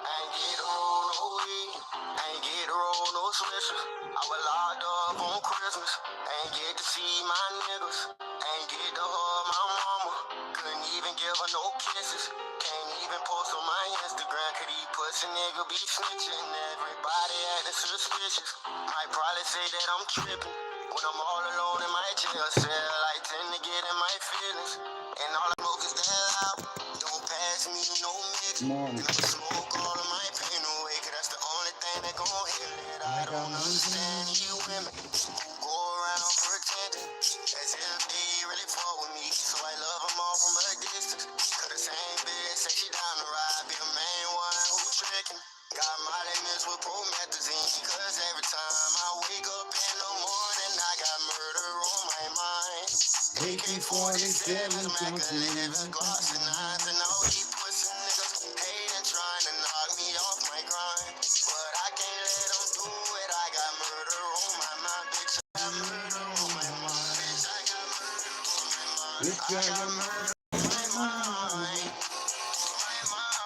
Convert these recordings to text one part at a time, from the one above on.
Ain't get to roll no weed, ain't get to roll no switches. I was locked up on Christmas, ain't get to see my niggas, ain't get to hug my mama, couldn't even give her no kisses, can't even post on my Instagram, cause these pussy niggas be snitching, everybody acting suspicious, might probably say that I'm tripping, when I'm all alone in my jail cell, I tend to get in my feelings, and all I smoke is that loud, don't pass me no mix, never smoke all of my pain away, cause that's the only thing that gon' heal it. I don't understand you women who go around pretending as if they really fuck with me, so I love them all from a distance, cause the same bitch say she down the ride, be the main one who tricking. Got my limits with promethazine, cause every time I wake up in the morning, I got murder on my mind. AK-47s, Mac 11s, Glocks and 9s, and all these pussy niggas hating, trying to knock me off my grind. But I can't let them do it, I got murder on my mind, bitch. I got murder on my mind, bitch. I got murder on my mind. I got murder on my mind.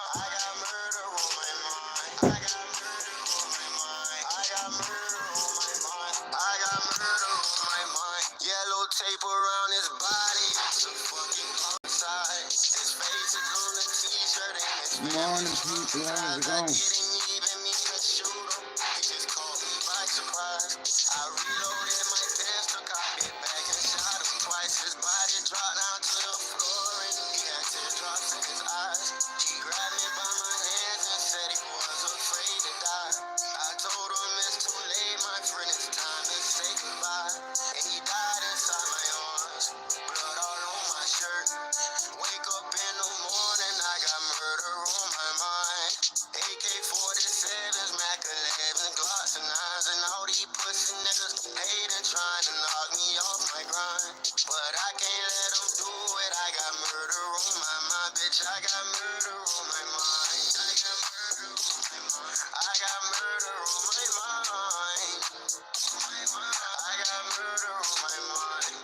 I got murder on my mind. I got murder on my mind. I got murder on my mind. I got murder on my mind. Yellow tape around his body. So fucking outside. His face is on the t-shirt and his Morning, people. How's it going? didn't even mean to shoot him. He just caught me by surprise. I reloaded my pistol, cocked it back and shot him twice. His body dropped down to the floor and he had teardrops in his eyes. He grabbed me by my hands and said he was afraid to die. I told him it's too late, my friend, it's time to say goodbye. And he died inside my arms, blood all on my shirt. Wake up in the morning, I got murder on my mind. AK-47s, Mac 11s, Glocks and 9s, and all these pussy niggas hating, trying to knock me off my grind. But I can't let them do it, I got murder on my mind, bitch. I got murder on my mind. I got murder on my mind. I got murder on my mind. I got murder on my mind.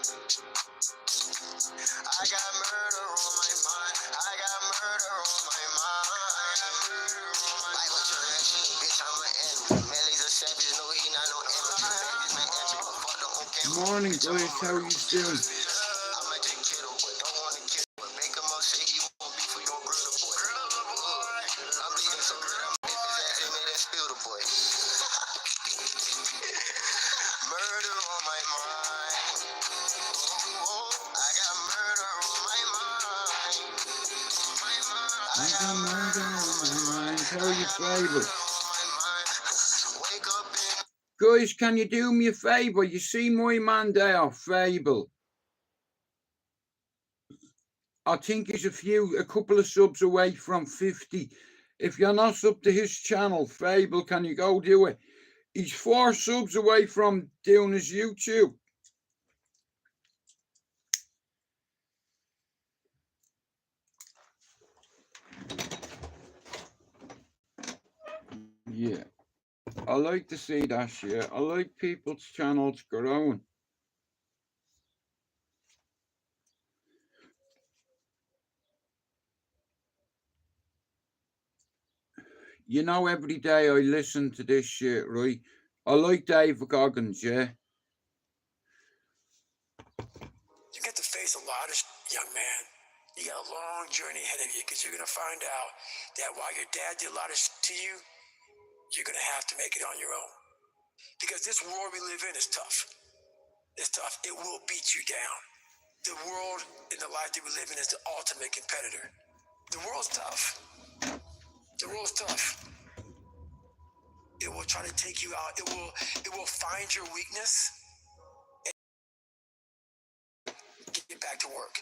I got murder on my mind. I got murder on my mind. I got murder on my mind. Like what you mentioned, bitch, I'm an enemy. Melly's a savage, no, he not no enemy. This man entry, but fuck the on camera. Morning, guys. How are you doing? I'm a dick kiddo, but don't want to kill. But make him up, say he won't be for your grill the boy. Grill the boy. I'm bleeding so good, I'm if his ass ain't made that spill the boy. Murder on my mind. Oh, I got murder on my mind. I got murder on my mind. How are you, Fable? my mind. Wake up in Guys, can you do me a favour? You see my man there, Fable. I think he's a couple of subs away from 50. If you're not sub to his channel, Fable, can you go do it? He's 4 subs away from doing his YouTube. Yeah, I like to see that shit. I like people's channels growing. You know, every day I listen to this shit, right? I like David Goggins, yeah? You get to face a lot of young man. You got a long journey ahead of you because you're going to find out that while your dad did a lot of to you, you're going to have to make it on your own. Because this world we live in is tough. It's tough. It will beat you down. The world and the life that we live in is the ultimate competitor. The world's tough. The world's tough. It will try to take you out. It will find your weakness and get back to work.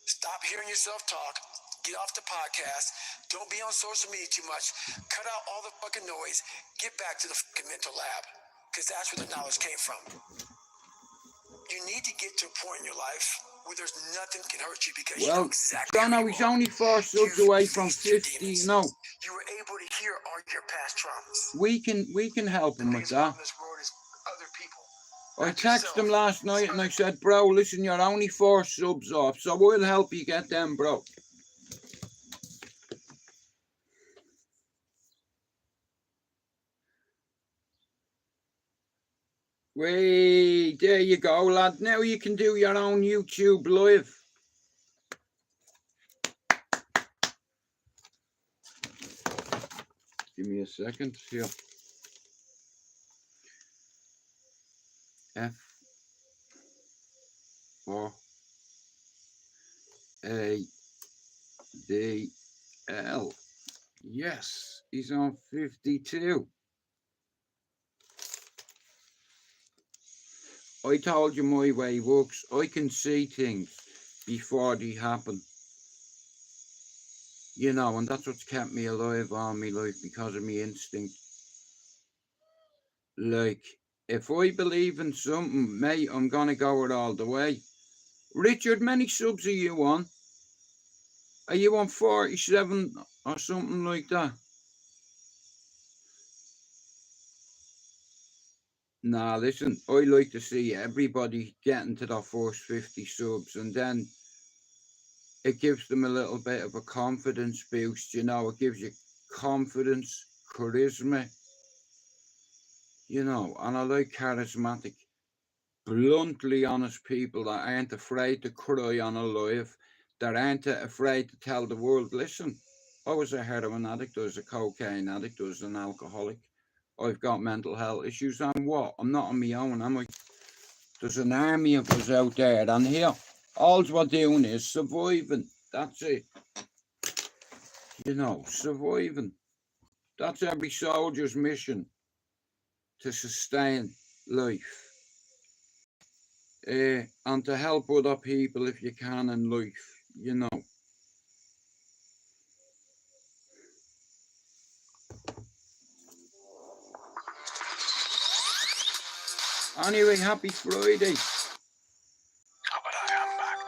Stop hearing yourself talk. Get off the podcast. Don't be on social media too much. Cut out all the fucking noise. Get back to the fucking mental lab. Because that's where the knowledge came from. You need to get to a point in your life where there's nothing can hurt you because you know exactly Jono, he's only 4 subs away from 50, you know. You were able to hear all your past traumas. We can help him with that. This world is other people. I texted him last night and I said, bro, listen, you're only 4 subs off, so we'll help you get them, bro. Wait, there you go, lad. Now you can do your own YouTube live. Give me a second here. FORADL. Yes, he's on 52. I told you my way works. I can see things before they happen. You know, and that's what's kept me alive all my life, because of my instinct. Like, if I believe in something, mate, I'm gonna go it all the way. Richard, many subs are you on? Are you on 47 or something like that? Nah, listen, I like to see everybody getting to their first 50 subs, and then it gives them a little bit of a confidence boost, you know, it gives you confidence, charisma, you know, and I like charismatic, bluntly honest people that aren't afraid to cry on a live, that aren't afraid to tell the world, listen, I was a heroin addict, I was a cocaine addict, I was an alcoholic, I've got mental health issues, and what? I'm not on my own, am I? There's an army of us out there, and here, all we're doing is surviving. That's it. You know, surviving. That's every soldier's mission, to sustain life. And to help other people if you can in life, you know. Anyway, happy Friday. But I am back.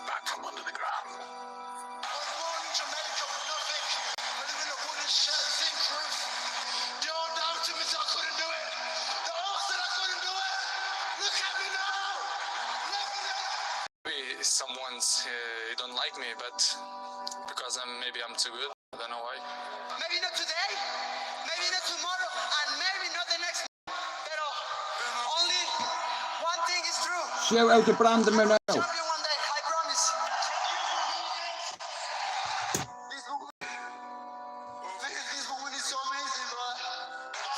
Back from under the ground. I was born in Jamaica with nothing. I live in a wooden shed, zinc roof. The old optimist, I couldn't do it. The old said I couldn't do it. Look at me now. Look at me. Maybe someone's don't like me, but because maybe I'm too good. I don't know why. Maybe not today, maybe not tomorrow, and maybe not the next. Pero only one thing is true. Shout out to Brandon Monroe. Champion one day, I promise. This movement is so amazing, bro.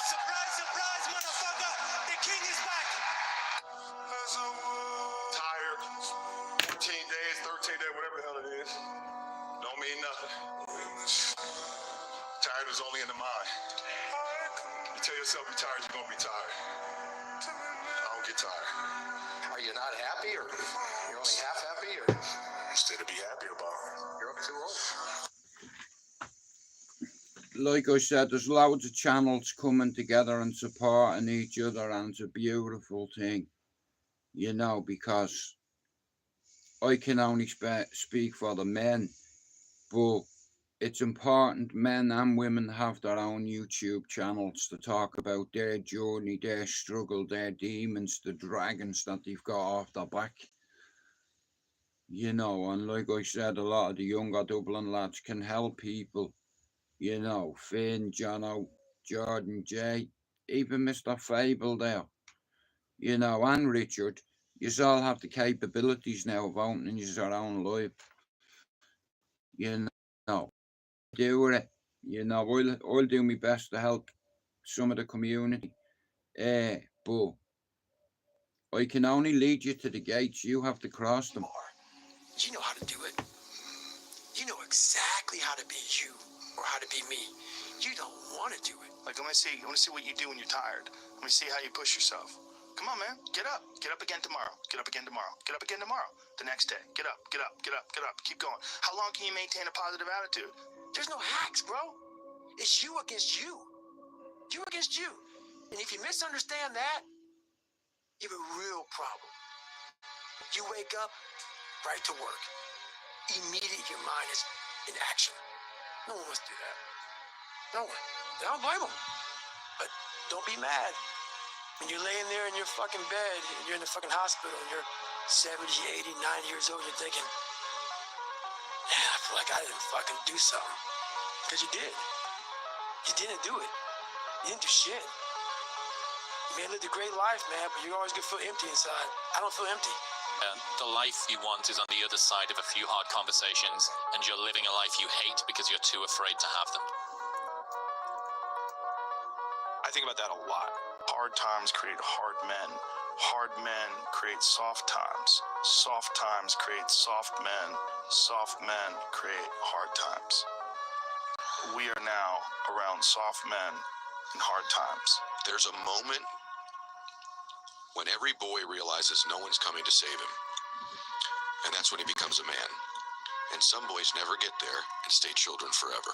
Surprise, surprise, motherfucker! The king is back! Tired. 14 days, 13 days, whatever the hell it is. Don't mean nothing. Tired is only in the mind. You tell yourself you're tired, you're gonna be tired. I don't get tired. Are you not happy, or you're only half happy, or Instead of be happy about it. you're up too old? Like I said, there's loads of channels coming together and supporting each other, and it's a beautiful thing, you know, because I can only speak for the men, but it's important men and women have their own YouTube channels to talk about their journey, their struggle, their demons, the dragons that they've got off their back. You know, and like I said, a lot of the younger Dublin lads can help people. You know, Finn, Jono, Jordan, Jay, even Mr. Fable there. You know, and Richard. You all have the capabilities now of opening your own life. You know, do it. You know, I'll do my best to help some of the community. But I can only lead you to the gates. You have to cross them. You know how to do it. You know exactly how to be you, or how to be me. You don't want to do it. Like, I want to see what you do when you're tired. Let me see how you push yourself. Come on, man. Get up. Get up again tomorrow. Get up again tomorrow. Get up again tomorrow. The next day. Get up. Get up. Get up. Get up. Keep going. How long can you maintain a positive attitude? There's no hacks, bro. It's you against you. You against you. And if you misunderstand that, you have a real problem. You wake up, right to work. Immediately your mind is in action. No one wants to do that. No one. I don't blame them. But don't be mad. When you're laying there in your fucking bed, and you're in the fucking hospital, and you're 70, 80, 90 years old, you're thinking, man, I feel like I didn't fucking do something. Because you did. You didn't do it. You didn't do shit. You may have lived a great life, man, but you're always gonna feel empty inside. I don't feel empty. The life you want is on the other side of a few hard conversations, and you're living a life you hate because you're too afraid to have them. I think about that a lot. Hard times create hard men. Hard men create soft times. Soft times create soft men. Soft men create hard times. We are now around soft men in hard times. There's a moment when every boy realizes no one's coming to save him. And that's when he becomes a man. And some boys never get there and stay children forever.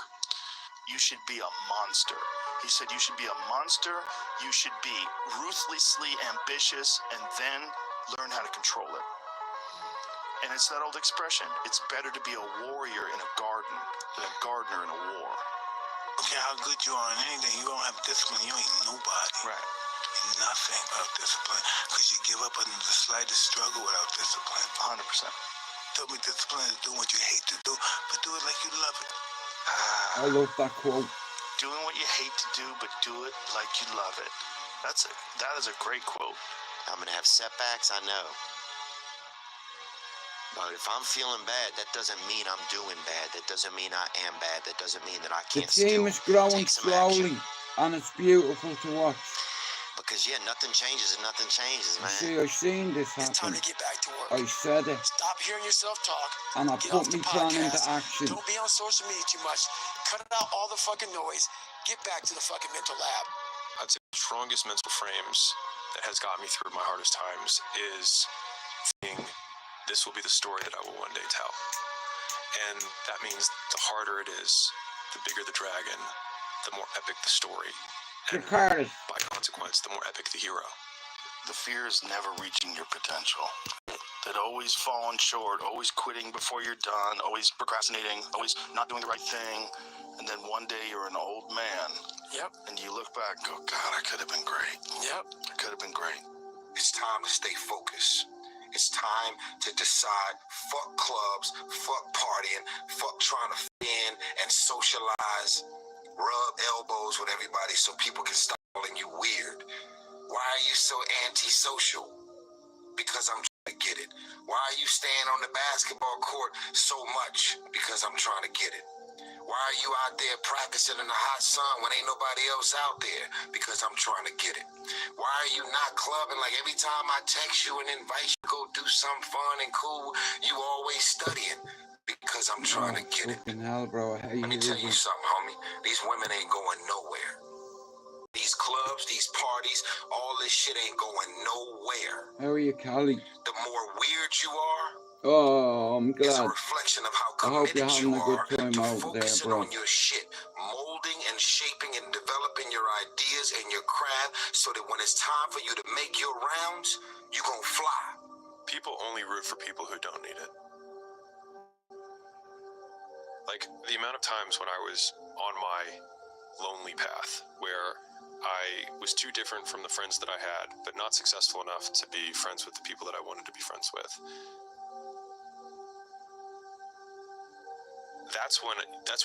You should be a monster. He said you should be a monster, you should be ruthlessly ambitious, and then learn how to control it. And it's that old expression, it's better to be a warrior in a garden than a gardener in a war. Okay, how good you are in anything, you don't have discipline, you ain't nobody. Right. You're nothing without discipline, because you give up under the slightest struggle without discipline. 100%. Tell me discipline is doing what you hate to do, but do it like you love it. I love that quote. Doing what you hate to do, but do it like you love it. That is a great quote. I'm gonna have setbacks, I know. But if I'm feeling bad, that doesn't mean I'm doing bad. That doesn't mean I am bad. That doesn't mean that I The can't team still is growing take some slowly, action. and it's beautiful to watch. Because yeah, nothing changes and nothing changes, You man. see, I seen this It's time happen. to get back to work. I said it, Stop hearing yourself talk. and I Get put off the my plan into podcast. action. Don't be on social media too much. Cut out all the fucking noise. Get back to the fucking mental lab. I'd say the strongest mental frames that has got me through my hardest times is thinking this will be the story that I will one day tell. And that means the harder it is, the bigger the dragon, the more epic the story. And Jakarta. by consequence, the more epic the hero. The fear is never reaching your potential. That always falling short, always quitting before you're done, always procrastinating, always not doing the right thing. And then one day you're an old man. Yep. And you look back and go, God, I could have been great. Yep. I could have been great. It's time to stay focused. It's time to decide, fuck clubs, fuck partying, fuck trying to fit in and socialize, rub elbows with everybody so people can stop calling you weird. Why are you so antisocial? Because I'm trying to get it. Why are you staying on the basketball court so much? Because I'm trying to get it. Why are you out there practicing in the hot sun when ain't nobody else out there? Because I'm trying to get it. Why are you not clubbing? Like every time I text you and invite you to go do something fun and cool, you always studying. Because I'm trying to get it. Fucking hell, bro. I hate Let me tell you it. something, homie. These women ain't going nowhere. These clubs, these parties, all this shit ain't going nowhere. How are you, Callie? The more weird you are, Oh, I'm is a glad. reflection of how I hope you're committed having you a good are time to out there, focusing bro. on your shit, molding and shaping and developing your ideas and your craft so that when it's time for you to make your rounds, you gonna fly. People only root for people who don't need it. Like, the amount of times when I was on my lonely path where I was too different from the friends that I had, but not successful enough to be friends with the people that I wanted to be friends with. That's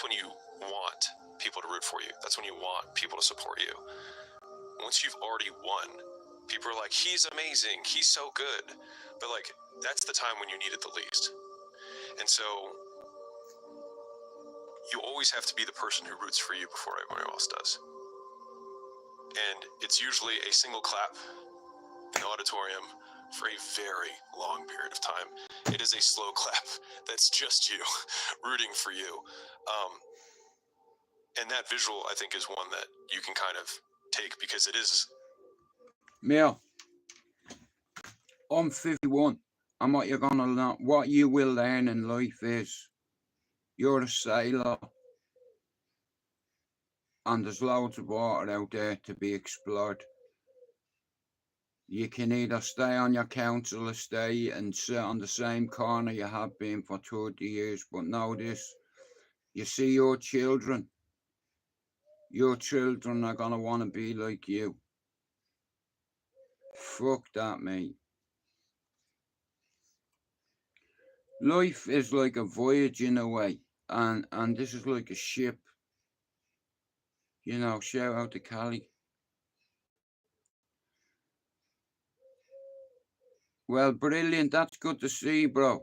when you want people to root for you. That's when you want people to support you. Once you've already won, people are like, he's amazing, he's so good. But like, that's the time when you need it the least. And so you always have to be the person who roots for you before everyone else does. And it's usually a single clap in the auditorium for a very long period of time. It is a slow clap that's just you rooting for you. And that visual, I think, is one that you can kind of take because it is. Mel, I'm 51, and what you're gonna learn, what you will learn in life is you're a sailor, and there's loads of water out there to be explored. You can either stay on your council estate and sit on the same corner you have been for 30 years, but know this, you see your children are gonna want to be like you. Fuck that, mate. Life is like a voyage in a way, and this is like a ship. You know, shout out to Cali. Well, brilliant. That's good to see, bro.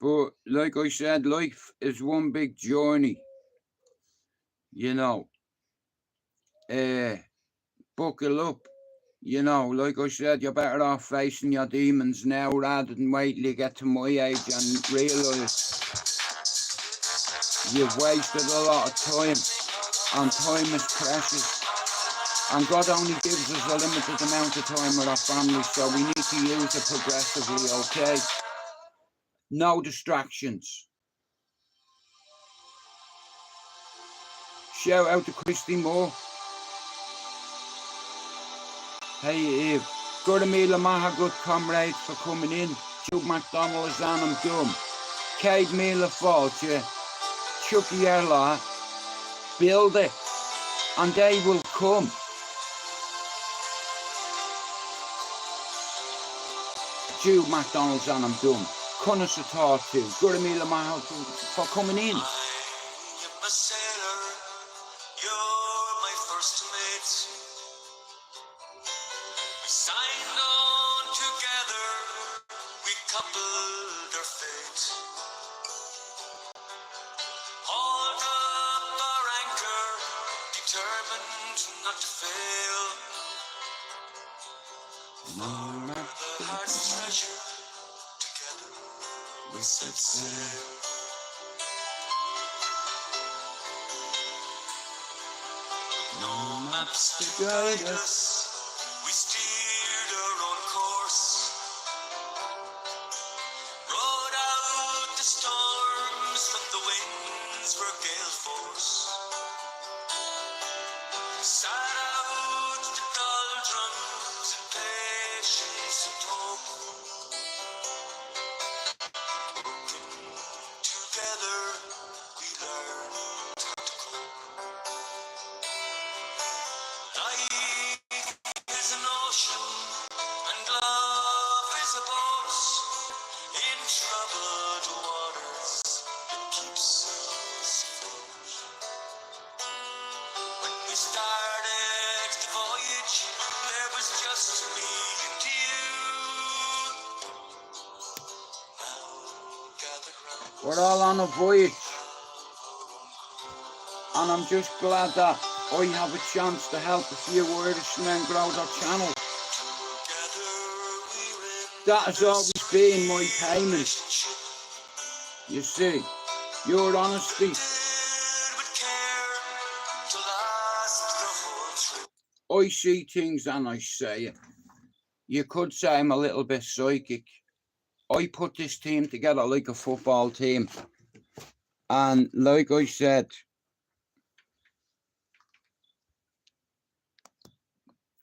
But like I said, life is one big journey. You know, buckle up. You know, like I said, you're better off facing your demons now rather than wait till you get to my age and realise you've wasted a lot of time, and time is precious. And God only gives us a limited amount of time with our family, so we need to use it progressively, okay? No distractions. Shout out to Christy Moore. Hey Eve. Good Mila Maha, good comrades for coming in. Chuck McDonald is on, I'm dumb. Kate Mila Fortune. Chucky Erla. Build it. And they will come. Jude McDonald's on, I'm dumb. Connor Satar too. Good Mila Maha for coming in. I'm a sailor, you're my first mate. We signed on together, we coupled our fate. Hauled up our anchor, determined not to fail. For the heart's treasure, together we set sail. No maps to guide us, we steered our own course. Rode out the storms when the winds were gale force. Sat out the doldrums in patience and hope. Together we learned how to cope. Life is an ocean and love is a boat. In troubled waters, it keeps us afloat. When we started the voyage, there was just me and you. Now gather round. We're all on a voyage. And I'm just glad that I have a chance to help a few Irishmen grow their channel. That has always been my payment. You see, your honesty. I see things and I say it. You could say I'm a little bit psychic. I put this team together like a football team. And like I said,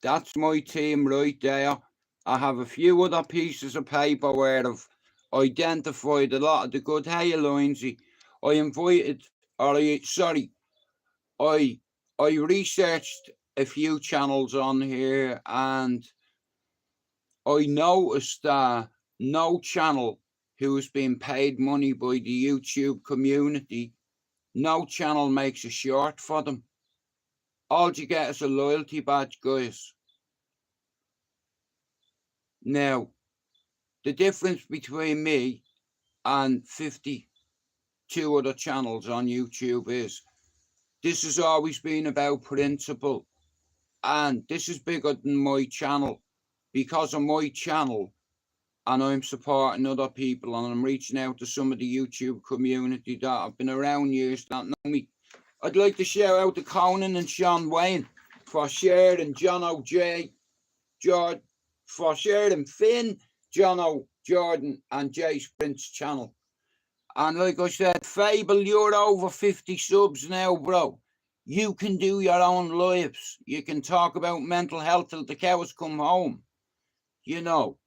that's my team right there. I have a few other pieces of paper where I've identified a lot of the good. Hey, Lindsay, I researched a few channels on here, and I noticed that no channel who has been paid money by the YouTube community, no channel makes a short for them. All you get is a loyalty badge, guys. Now, the difference between me and 52 other channels on YouTube is this has always been about principle, and this is bigger than my channel. Because of my channel, and I'm supporting other people, and I'm reaching out to some of the YouTube community that have been around years that know me. I'd like to shout out to Conan and Sean Wayne for sharing John O.J. George, for sharing Finn, John O. Jordan and Jay Sprint's channel. And like I said, Fable, you're over 50 subs now, bro. You can do your own lives. You can talk about mental health till the cows come home. You know.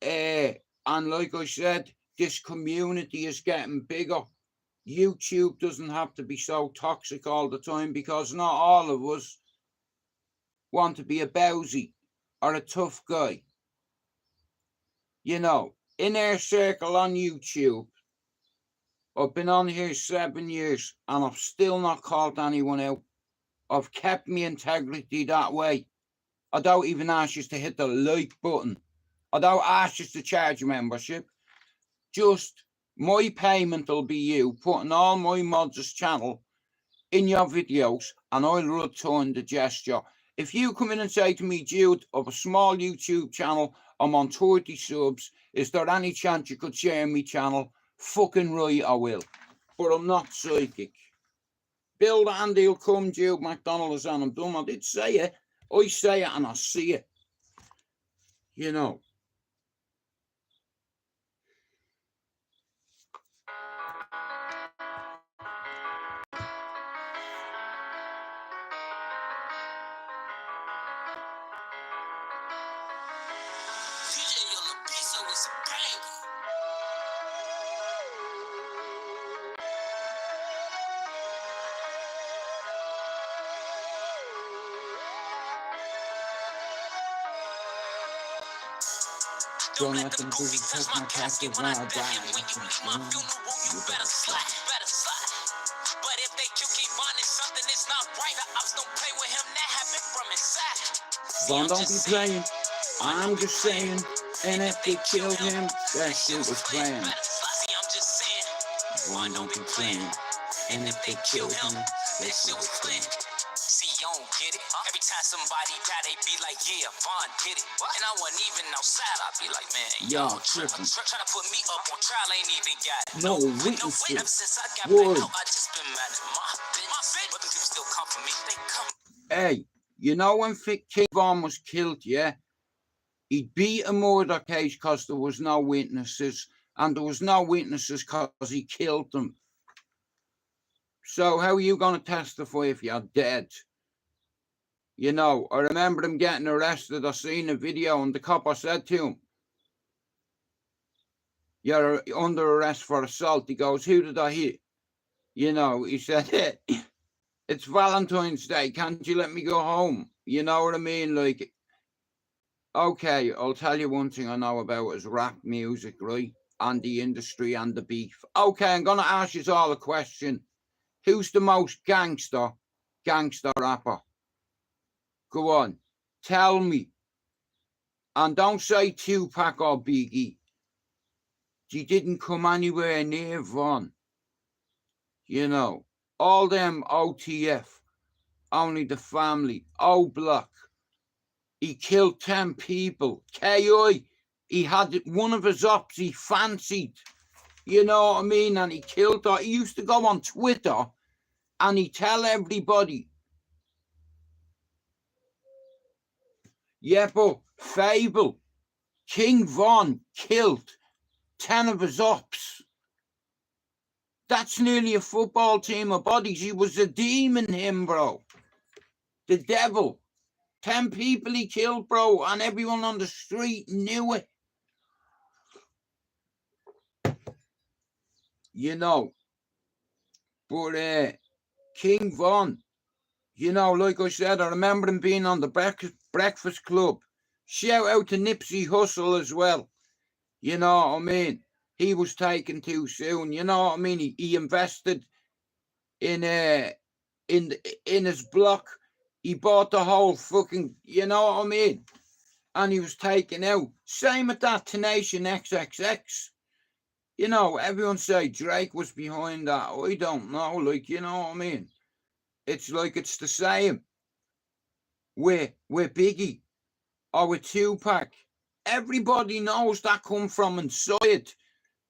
And like I said, this community is getting bigger. YouTube doesn't have to be so toxic all the time, because not all of us want to be a bowsy or a tough guy. You know, in our circle on YouTube, I've been on here 7 years and I've still not called anyone out. I've kept my integrity that way. I don't even ask you to hit the like button. I don't ask you to charge membership. Just my payment will be you putting all my mods' channel in your videos, and I'll return the gesture. If you come in and say to me, Jude, of a small YouTube channel, I'm on 30 subs, is there any chance you could share my channel? Fucking right, I will. But I'm not psychic. Bill Andy will come, Jude McDonald is on. I'm done. I did say it. I say it and I see it. You know. Don't let them goofy touch my casket when I die. When you at my funeral, you better slide, better slide. But if they keep finding something that's not right, the ops don't play with him, that happened from inside. Von don't be playing, I'm just saying. And if they kill him, that shit was planned. See, I'm just saying, Von don't be playing. And if they kill him, that shit was planned. See, you don't get it. Every time somebody die, they be like, yeah, Von did it. And I wasn't even outside, I'd be like, man, y'all tripping. Trying to put me up on trial, ain't even got no witnesses. Since I got back out, I just been mad at my bitch. But the people still come for me, they come. Hey, you know when King Von was killed, yeah? He beat a murder case because there was no witnesses. And there was no witnesses because he killed them. So how are you going to testify if you're dead? You know, I remember him getting arrested. I seen a video and the cop, I said to him, you're under arrest for assault. He goes, who did I hit? You know, he said, it's Valentine's Day. Can't you let me go home? You know what I mean? Like, okay, I'll tell you one thing I know about is rap music, right? And the industry and the beef. Okay, I'm going to ask you all a question. Who's the most gangster rapper? Go on, tell me. And don't say Tupac or Biggie. He didn't come anywhere near Von. You know, all them OTF, only the family, O-Block. He killed 10 people. KI, he had one of his ops he fancied. You know what I mean? And he killed her. He used to go on Twitter and he'd tell everybody, yeah, but Fable, King Von killed 10 of his ops. That's nearly a football team of bodies. He was a demon, him, bro. The devil. 10 people he killed, bro, and everyone on the street knew it. You know. But King Von, you know, like I said, I remember him being on the Breakfast Club. Shout out to Nipsey Hussle as well. You know what I mean? He was taken too soon. You know what I mean? He invested in his block. He bought the whole fucking, you know what I mean? And he was taken out. Same with that Tenacious XXX. You know, everyone say Drake was behind that. I don't know, like, you know what I mean? It's like it's the same with Biggie or with Tupac. Everybody knows that come from inside.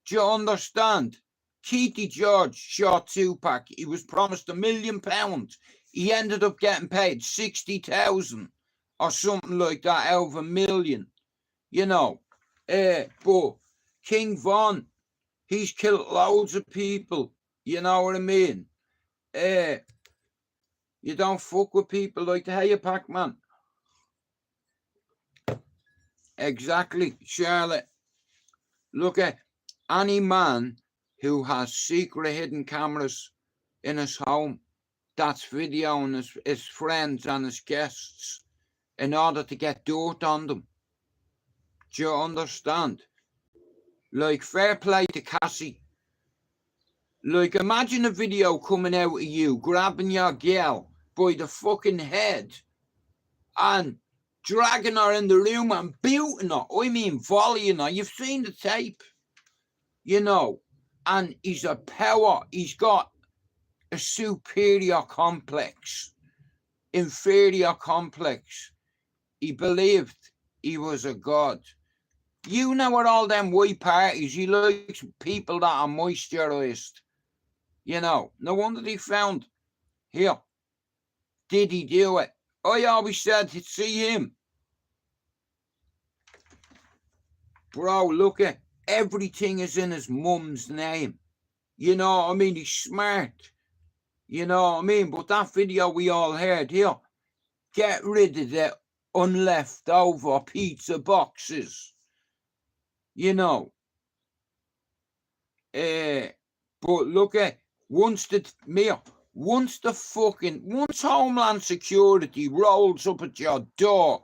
Do you understand? Keithy George shot Tupac. He was promised £1 million. He ended up getting paid 60,000 or something like that out of $1 million. You know, but King Von, he's killed loads of people. You know what I mean? You don't fuck with people like the Hey Pac-Man. Exactly, Charlotte. Look at any man who has secret hidden cameras in his home that's videoing his friends and his guests in order to get dirt on them. Do you understand? Like, fair play to Cassie. Like, imagine a video coming out of you grabbing your girl by the fucking head and dragging her in the room and beating her. I mean, volleying her. You've seen the tape, you know. And he's a power. He's got a superior complex, inferior complex. He believed he was a god. You know, at all them white parties, he likes people that are moisturized. You know, no wonder they found here. Did he do it? I always said to see him. Bro, look at everything is in his mum's name. You know what I mean? He's smart. You know what I mean? But that video we all heard here, get rid of the unleft over pizza boxes. You know. But look at once Homeland Security rolls up at your door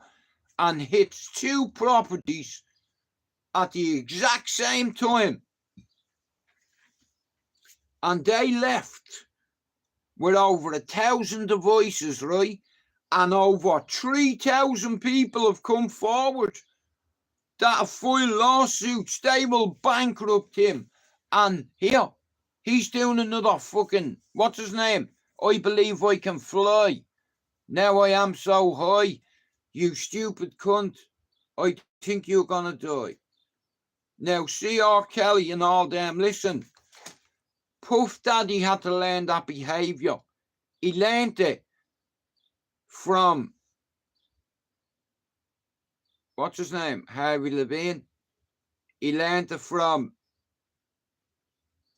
and hits two properties at the exact same time, and they left with over 1,000 devices, right? And over 3,000 people have come forward that have filed lawsuits. They will bankrupt him. And here, he's doing another fucking, what's his name? I believe I can fly. Now I am so high. You stupid cunt. I think you're gonna die. Now, see R. Kelly and all them, listen. Puff Daddy had to learn that behaviour. He learned it from, what's his name? Harvey Levine. He learned it from,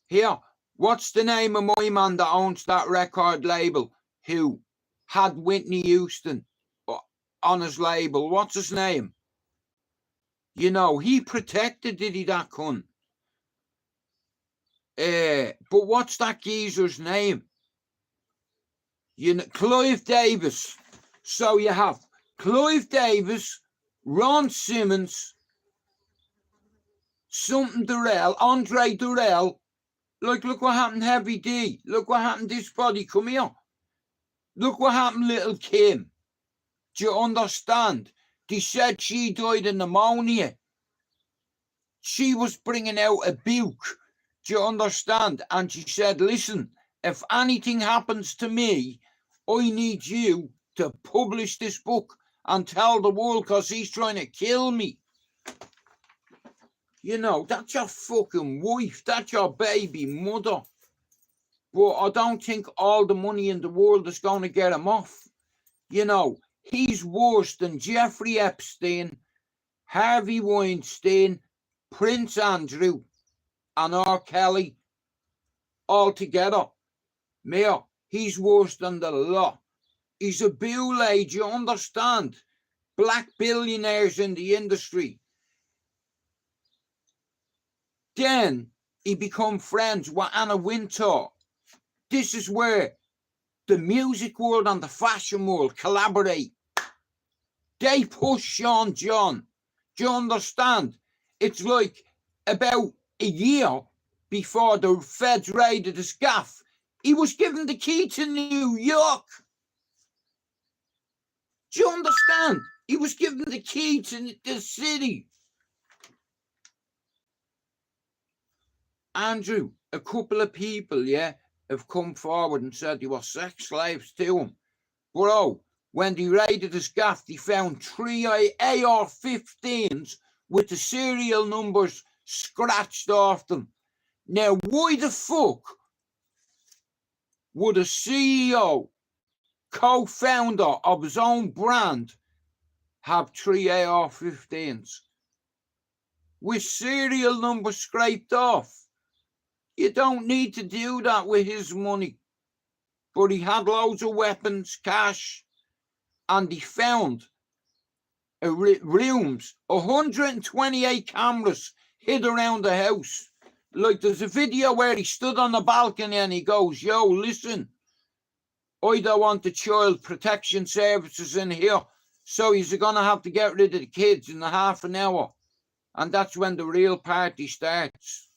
here, what's the name of my man that owns that record label who had Whitney Houston on his label? What's his name? You know, he protected, did he, that cunt? But what's that geezer's name? You know, Clive Davis. So you have Clive Davis, Ron Simmons, something Durrell, Andre Durrell. Like, look what happened to Heavy D. Look what happened to this body. Come here. Look what happened, Little Kim. Do you understand? They said she died of pneumonia. She was bringing out a buke. Do you understand? And she said, listen, if anything happens to me, I need you to publish this book and tell the world because he's trying to kill me. You know, that's your fucking wife. That's your baby mother. But I don't think all the money in the world is going to get him off. You know, he's worse than Jeffrey Epstein, Harvey Weinstein, Prince Andrew, and R. Kelly all together. Mayor, he's worse than the lot. He's a boule, do you understand? Black billionaires in the industry. Then he become friends with Anna Wintour. This is where the music world and the fashion world collaborate. They push Sean John. Do you understand? It's like about a year before the feds raided his gaff, he was given the key to New York. Do you understand? He was given the key to the city. Andrew, a couple of people, yeah, have come forward and said they were sex slaves to him. Bro, when they raided his gaff, they found 3 AR-15s with the serial numbers scratched off them. Now, why the fuck would a CEO, co-founder of his own brand, have 3 AR-15s with serial numbers scraped off? You don't need to do that with his money. But he had loads of weapons, cash, and he found rooms, 128 cameras hid around the house. Like, there's a video where he stood on the balcony and he goes, yo, listen, I don't want the child protection services in here, so you're going to have to get rid of the kids in a half an hour. And that's when the real party starts.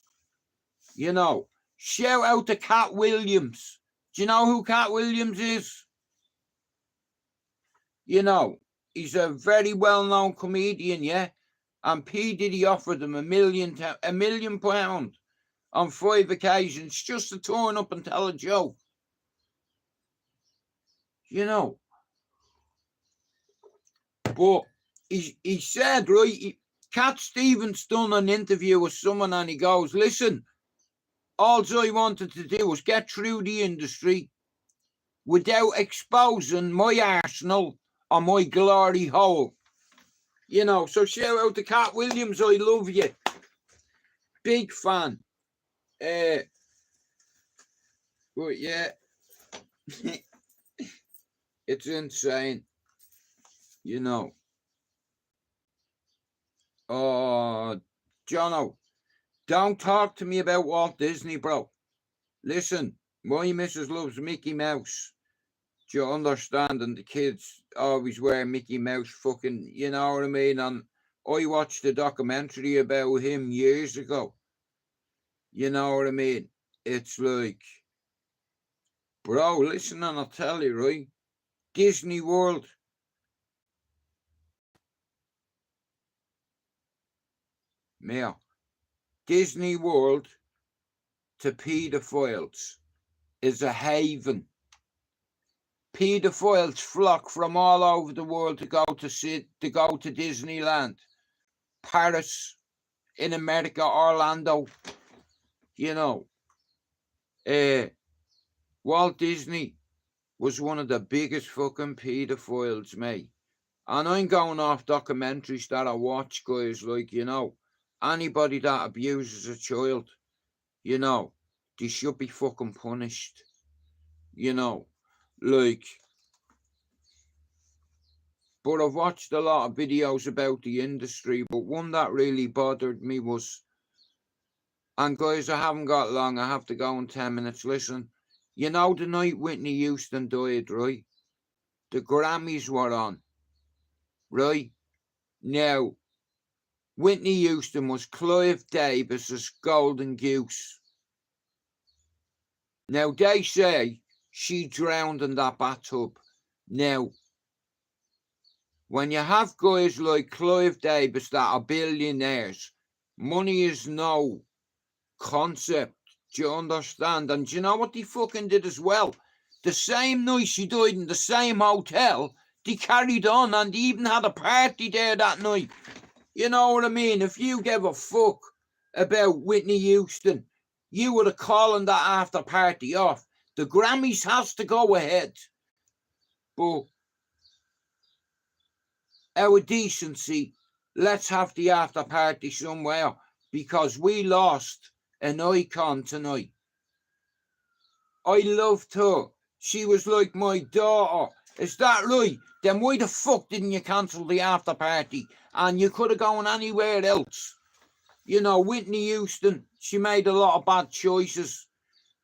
You know, shout out to Cat Williams. Do you know who Cat Williams is? You know, He's a very well-known comedian, yeah. And P. Diddy offered him £1 million on 5 occasions just to turn up and tell a joke. You know. But he said, right, Cat Stevens done an interview with someone and he goes, listen, all I wanted to do was get through the industry without exposing my arsenal or my glory hole. You know, so shout out to Cat Williams, I love you. Big fan. But yeah, it's insane. You know. Oh, Jono, don't talk to me about Walt Disney, bro. Listen, my missus loves Mickey Mouse. Do you understand? And the kids always wear Mickey Mouse fucking, you know what I mean? And I watched a documentary about him years ago. You know what I mean? It's like, bro, listen, and I'll tell you, right? Disney World. Yeah. Disney World to pedophiles is a haven. Pedophiles flock from all over the world to go to Disneyland, Paris, in America, Orlando. You know, Walt Disney was one of the biggest fucking pedophiles, mate. And I'm going off documentaries that I watch, guys, like, you know, anybody that abuses a child, you know, they should be fucking punished. You know, like, but I've watched a lot of videos about the industry, but one that really bothered me was, and guys, I haven't got long, I have to go in 10 minutes. Listen, you know, the night Whitney Houston died, right? The Grammys were on, right? Now, Whitney Houston was Clive Davis's golden goose. Now, they say she drowned in that bathtub. Now, when you have guys like Clive Davis that are billionaires, money is no concept. Do you understand? And do you know what they fucking did as well? The same night she died in the same hotel, they carried on and they even had a party there that night. You know what I mean? If you gave a fuck about Whitney Houston, you would have calling that after party off. The Grammys has to go ahead. But our decency, let's have the after party somewhere because we lost an icon tonight. I loved her. She was like my daughter. Is that right? Then why the fuck didn't you cancel the after party? And you could have gone anywhere else. You know, Whitney Houston, she made a lot of bad choices.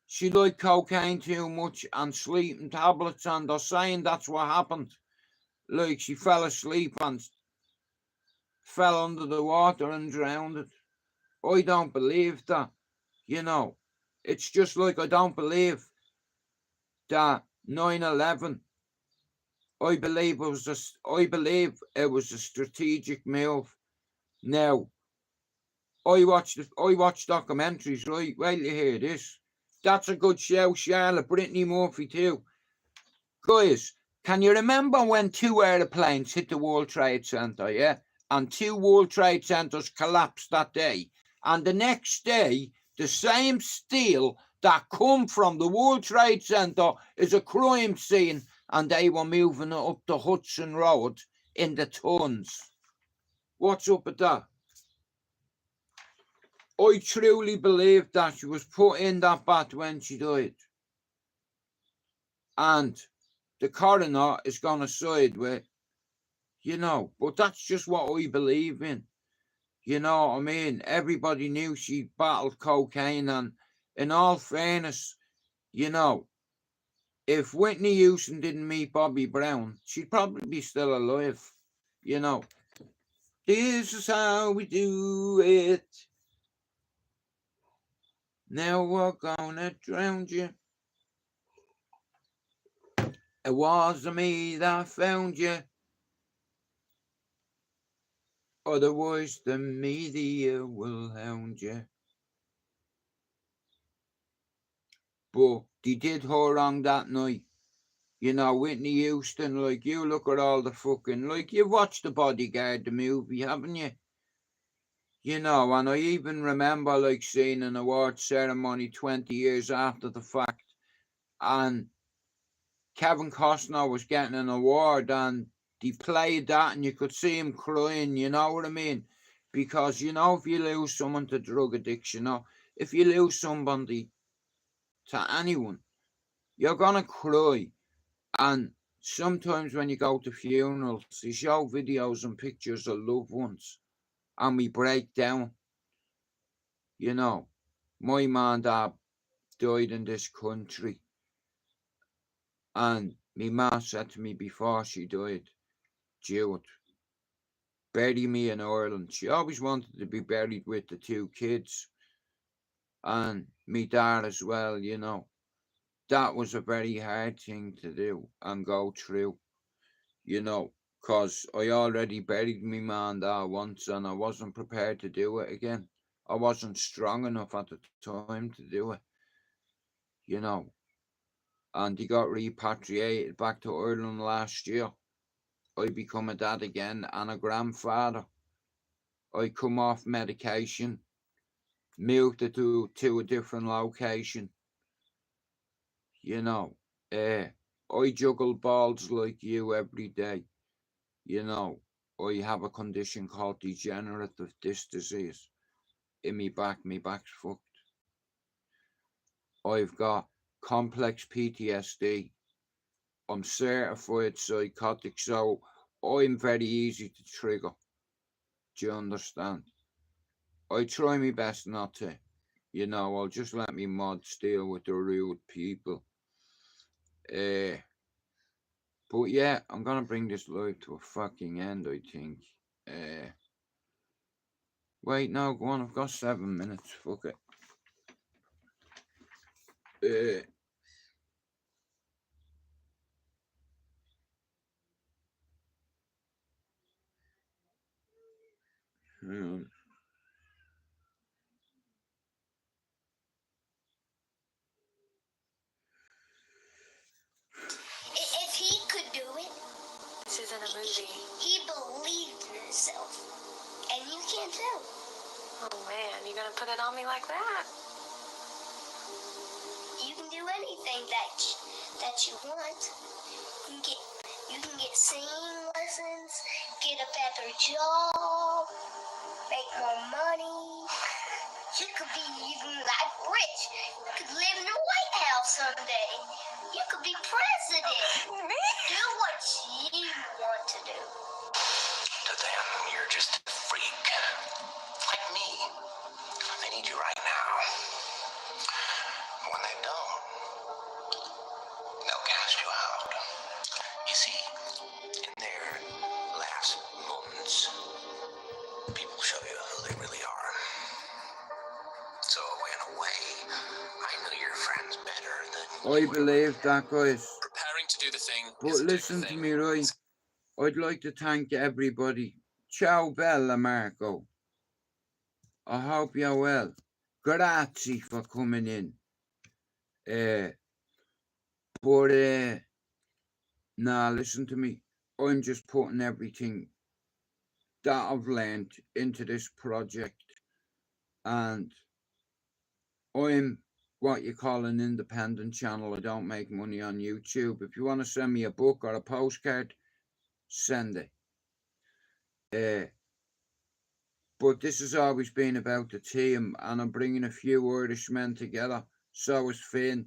She liked cocaine too much and sleeping tablets, and they're saying that's what happened. Like, she fell asleep and fell under the water and drowned. I don't believe that. You know, it's just like I don't believe that 9/11. I believe it was a strategic move. Now, I watched documentaries, right? Wait till you hear this. That's a good show, Charlotte. Brittany Murphy too. Guys, can you remember when 2 airplanes hit the World Trade Center, yeah? And 2 World Trade Centers collapsed that day. And the next day, the same steel that come from the World Trade Center is a crime scene, and they were moving it up the Hudson Road in the tons. What's up with that? I truly believe that she was put in that bath when she died. And the coroner is going to side with, you know, but that's just what I believe in. You know what I mean? Everybody knew she battled cocaine, and in all fairness, you know, if Whitney Houston didn't meet Bobby Brown, she'd probably be still alive. You know, this is how we do it. Now we're gonna drown you. It wasn't me that found you. Otherwise, the media will hound you. But they did her wrong that night. You know, Whitney Houston, like, you look at all the fucking, like, you've watched The Bodyguard, the movie, haven't you? You know, and I even remember, like, seeing an award ceremony 20 years after the fact, and Kevin Costner was getting an award, and they played that, and you could see him crying, you know what I mean? Because, you know, if you lose someone to drug addiction, or if you lose somebody to anyone, you're gonna cry. And sometimes when you go to funerals, they show videos and pictures of loved ones, and we break down. You know, my mum and dad died in this country, and my ma said to me before she died, Jude, bury me in Ireland. She always wanted to be buried with the two kids, and me dad as well, you know. That was a very hard thing to do and go through, you know, because I already buried me ma and dad once, and I wasn't prepared to do it again. I wasn't strong enough at the time to do it, you know. And he got repatriated back to Ireland last year. I become a dad again and a grandfather. I come off medication, moved it to a different location. You know, I juggle balls like you every day. You know, I have a condition called degenerative disc disease in me back's fucked. I've got complex PTSD. I'm certified psychotic, so I'm very easy to trigger. Do you understand? I try my best not to. You know, I'll just let me mods deal with the rude people. But yeah, I'm gonna bring this live to a fucking end, I think. Wait, no, go on, I've got 7 minutes, fuck it. Hang on. If he could do it, This isn't a movie. he believed in himself. And you can't tell. Oh man, you gonna put it on me like that? You can do anything that you want. You can get singing lessons, get a better job, make more money. You could be even like rich. You could live in the White House someday. You could be president. Me? Do what you want to do. To them, you're just a freak. Like me. They need you right now. When they don't, they'll cast you out. You see, in their last moments, people show you who they really are. So in a way, I know your friends better than I believe that, guys. Preparing to do the thing. But is a listen different to thing. me, right? I'd like to thank everybody. Ciao bella, Marco. I hope you're well. Grazie for coming in. Nah, listen to me. I'm just putting everything that I've learned into this project, and I'm what you call an independent channel. I don't make money on YouTube. If you want to send me a book or a postcard, send it. But this has always been about the team, and I'm bringing a few Irishmen together. So is Finn.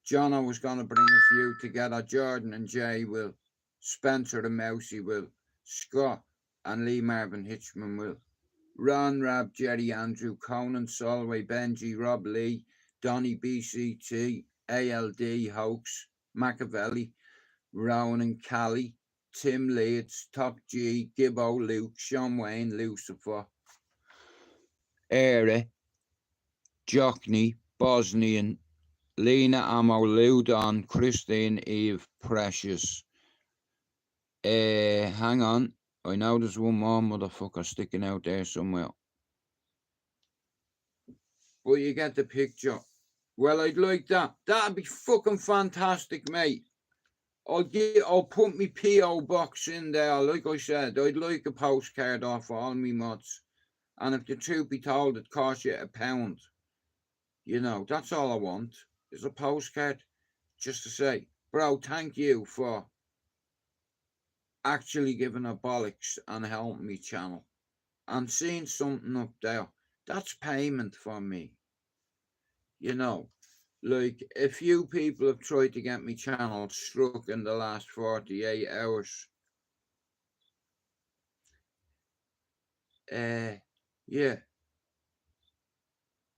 Jono was going to bring a few together. Jordan and Jay will. Spencer and Mousy will. Scott and Lee Marvin Hitchman will. Ron, Rab, Jerry, Andrew, Conan, Solway, Benji, Rob Lee, Donny, BCT, ALD, Hoax, Machiavelli, Ronan, Callie, Tim Leeds, Top G, Gibbo, Luke, Sean Wayne, Lucifer, Ere, Jockney, Bosnian, Lena, Amo, Ludon, Christine, Eve, Precious. Hang on. I know there's one more motherfucker sticking out there somewhere. But you get the picture. Well, I'd like that. That'd be fucking fantastic, mate. I'll put me P.O. box in there. Like I said, I'd like a postcard off all me mods. And if the truth be told, it costs you £1. You know, that's all I want, is a postcard. Just to say, bro, thank you for actually giving a bollocks and helping me channel. And seeing something up there, that's payment for me. You know, like a few people have tried to get me channel struck in the last 48 hours. Yeah.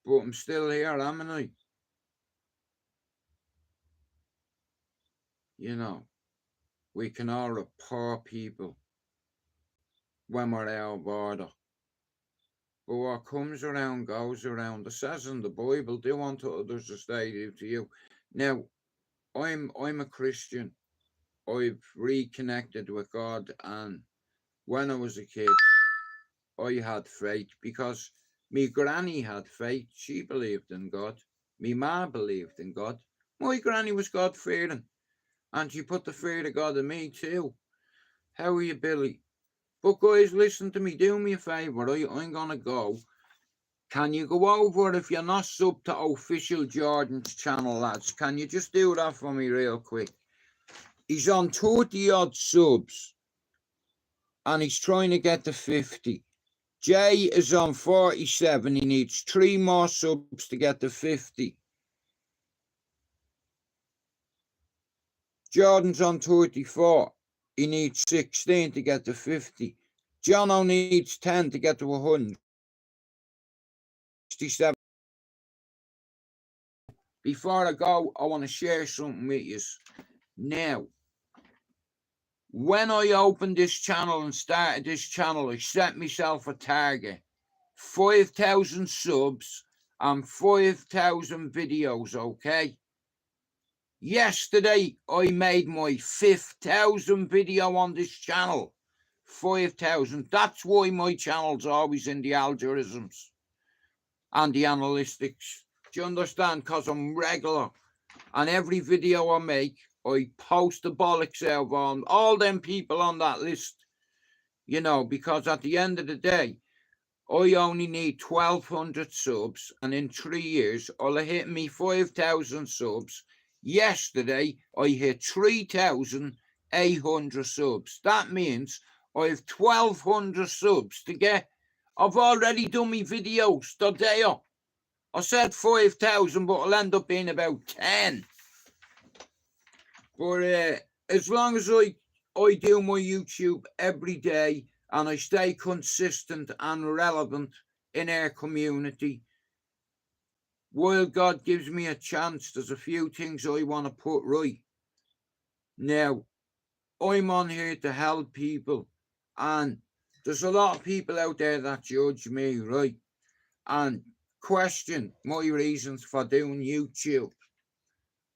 But I'm still here, haven't I? You know, we can all report people when we're out of order. But what comes around goes around. It says in the Bible, do unto others as they do to you. Now, I'm a Christian. I've reconnected with God, and when I was a kid, I had faith because me granny had faith. She believed in God. Me ma believed in God. My granny was God-fearing, and she put the fear of God in me too. How are you, Billy? But guys, listen to me. Do me a favour. I'm gonna go. Can you go over, if you're not sub to official Jordan's channel, lads? Can you just do that for me real quick? He's on 30 odd subs, and he's trying to get to 50. Jay is on 47. He needs 3 more subs to get to 50. Jordan's on 34. He needs 16 to get to 50. Jono needs 10 to get to 167. Before I go, I want to share something with you. Now, when I opened this channel and started this channel, I set myself a target. 5,000 subs and 5,000 videos, okay? Yesterday, I made my 5,000th video on this channel. 5,000. That's why my channel's always in the algorithms and the analytics. Do you understand? Because I'm regular. And every video I make, I post the bollocks out on all them people on that list. You know, because at the end of the day, I only need 1,200 subs. And in 3 years, I'll have hit me 5,000 subs. Yesterday, I hit 3,800 subs. That means I have 1,200 subs to get. I've already done my videos today. I said 5,000, but I'll end up being about 10. But as long as I do my YouTube every day and I stay consistent and relevant in our community, while God gives me a chance, there's a few things I want to put right. Now, I'm on here to help people, and there's a lot of people out there that judge me, right, and question my reasons for doing YouTube.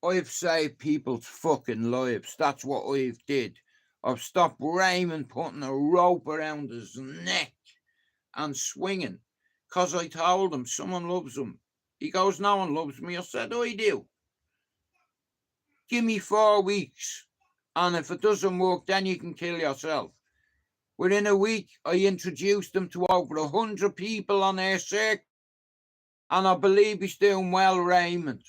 I've saved people's fucking lives. That's what I've did. I've stopped Raymond putting a rope around his neck and swinging because I told him someone loves him. He goes, no one loves me. I said, I do. Give me 4 weeks. And if it doesn't work, then you can kill yourself. Within a week, I introduced him to over 100 people on our circuit. And I believe he's doing well, Raymond.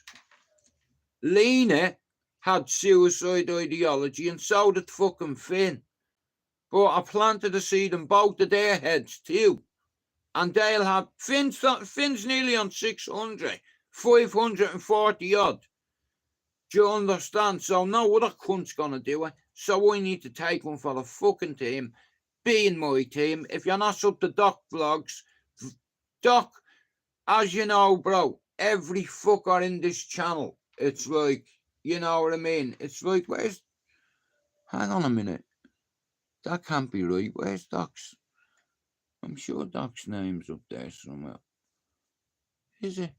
Lena had suicide ideology, and so did fucking Finn. But I planted a seed in both of their heads too. And they'll have, Finn's nearly on 600, 540 odd. Do you understand? So no other cunt's gonna do it. So I need to take one for the fucking team, being my team. If you're not sub to Doc Vlogs, Doc, as you know, bro, every fucker in this channel, it's like, you know what I mean? It's like, where's, hang on a minute. That can't be right. Where's Doc's? I'm sure Doc's name's up there somewhere. Is it?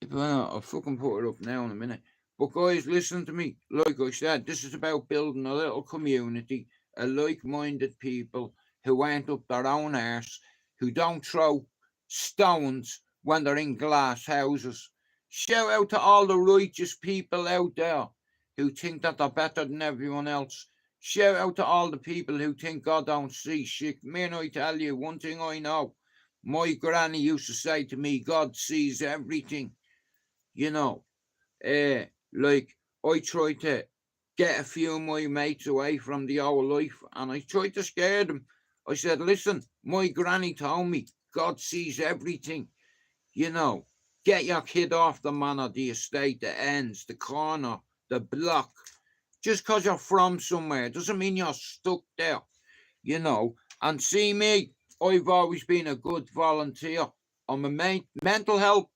If I'll fucking put it up now in a minute. But guys, listen to me. Like I said, this is about building a little community like-minded people who ain't up their own arse, who don't throw stones when they're in glass houses. Shout out to all the righteous people out there who think that they're better than everyone else. Shout out to all the people who think God don't see shit. Man, I tell you, one thing I know, my granny used to say to me, God sees everything. You know, like I tried to get a few of my mates away from the old life, and I tried to scare them. I said, listen, my granny told me God sees everything. You know, get your kid off the manor, the estate, the ends, the corner, the block. Just because you're from somewhere doesn't mean you're stuck there, you know. And see me, I've always been a good volunteer. I'm a mental health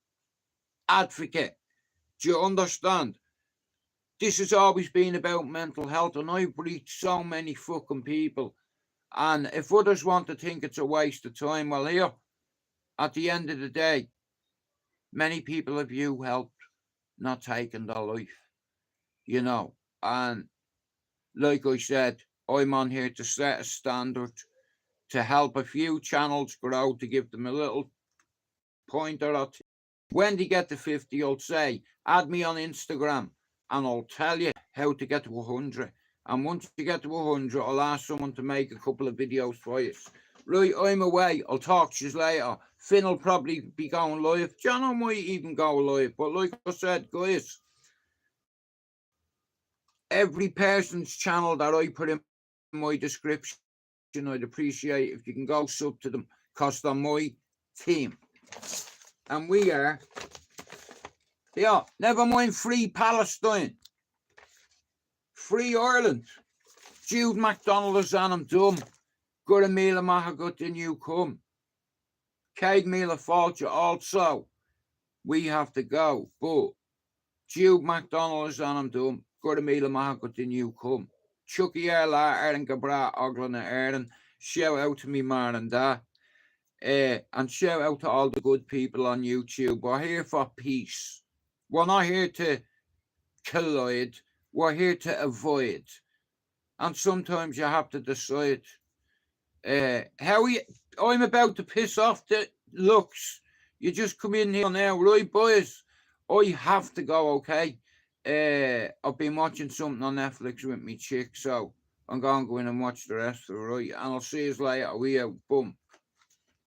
advocate. Do you understand? This has always been about mental health, and I've reached so many fucking people. And if others want to think it's a waste of time, well, here, at the end of the day, many people have you helped, not taken their life, you know. And like I said, I'm on here to set a standard, to help a few channels grow, to give them a little pointer or two. When they get to 50, I'll say, add me on Instagram, and I'll tell you how to get to 100. And once you get to 100, I'll ask someone to make a couple of videos for you. Right, I'm away. I'll talk to you later. Finn will probably be going live. John might even go live. But like I said, guys, every person's channel that I put in my description, I'd appreciate if you can go sub to them, because they're my team. And we are, yeah, never mind free Palestine, free Ireland. Jude MacDonald is on him dumb. Gura Mila Mahagut in you come. Cade Mila Falcha also. We have to go. But Jude MacDonald is on him dumb. Gura Mila Mahagut in you come. Chucky Erla Aaron Gabra Oglana Aaron. Shout out to me man and dad. And shout out to all the good people on YouTube. We're here for peace. We're not here to collide. We're here to avoid. And sometimes you have to decide. I'm about to piss off the looks. You just come in here now, right, boys? I have to go, okay? I've been watching something on Netflix with me chick, so I'm going to go in and watch the rest of it, right? And I'll see you later. We out. Boom.